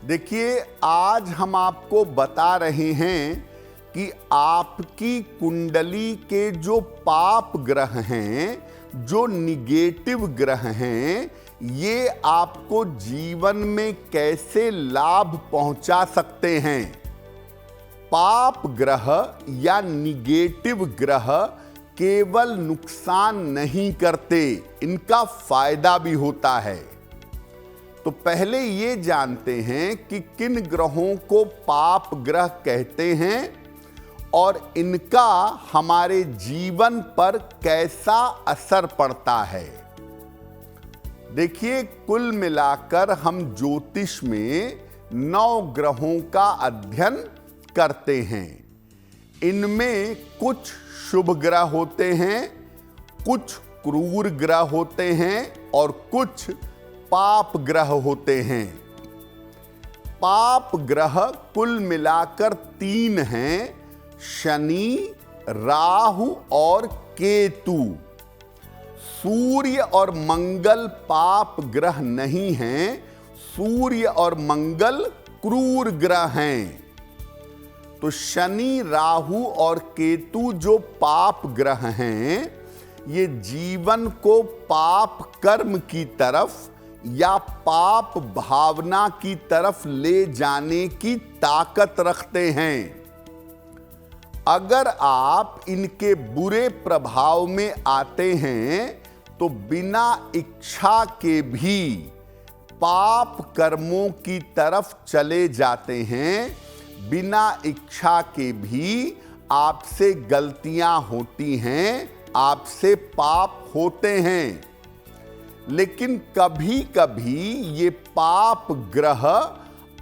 देखिए, आज हम आपको बता रहे हैं कि आपकी कुंडली के जो पाप ग्रह हैं, जो निगेटिव ग्रह हैं, ये आपको जीवन में कैसे लाभ पहुंचा सकते हैं। पाप ग्रह या निगेटिव ग्रह केवल नुकसान नहीं करते, इनका फायदा भी होता है। तो पहले ये जानते हैं कि किन ग्रहों को पाप ग्रह कहते हैं और इनका हमारे जीवन पर कैसा असर पड़ता है। देखिए, कुल मिलाकर हम ज्योतिष में 9 ग्रहों का अध्ययन करते हैं। इनमें कुछ शुभ ग्रह होते हैं, कुछ क्रूर ग्रह होते हैं और कुछ पाप ग्रह होते हैं। पाप ग्रह कुल मिलाकर 3 हैं: शनि, राहु और केतु। सूर्य और मंगल पाप ग्रह नहीं हैं, सूर्य और मंगल क्रूर ग्रह हैं। तो शनि, राहु और केतु जो पाप ग्रह हैं, ये जीवन को पाप कर्म की तरफ या पाप भावना की तरफ ले जाने की ताकत रखते हैं। अगर आप इनके बुरे प्रभाव में आते हैं तो बिना इच्छा के भी पाप कर्मों की तरफ चले जाते हैं। बिना इच्छा के भी आपसे गलतियां होती हैं, आपसे पाप होते हैं। लेकिन कभी कभी ये पाप ग्रह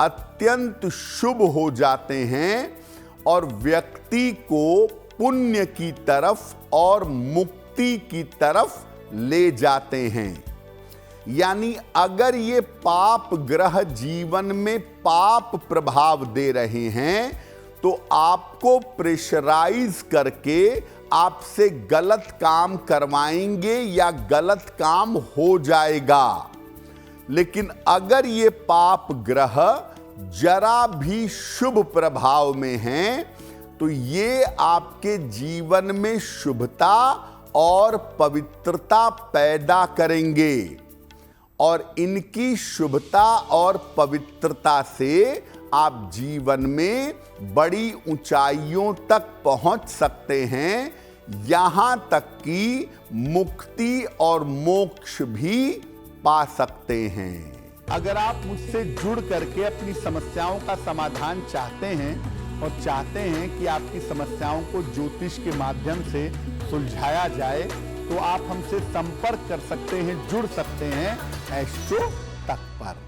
अत्यंत शुभ हो जाते हैं और व्यक्ति को पुण्य की तरफ और मुक्ति की तरफ ले जाते हैं। यानी अगर ये पाप ग्रह जीवन में पाप प्रभाव दे रहे हैं तो आपको प्रेशराइज करके आपसे गलत काम करवाएंगे या गलत काम हो जाएगा। लेकिन अगर ये पाप ग्रह जरा भी शुभ प्रभाव में हैं तो ये आपके जीवन में शुभता और पवित्रता पैदा करेंगे और इनकी शुभता और पवित्रता से आप जीवन में बड़ी ऊंचाइयों तक पहुंच सकते हैं, यहां तक कि मुक्ति और मोक्ष भी पा सकते हैं। अगर आप मुझसे जुड़ करके अपनी समस्याओं का समाधान चाहते हैं और चाहते हैं कि आपकी समस्याओं को ज्योतिष के माध्यम से सुलझाया जाए, तो आप हमसे संपर्क कर सकते हैं, जुड़ सकते हैं एस्ट्रो तक पर।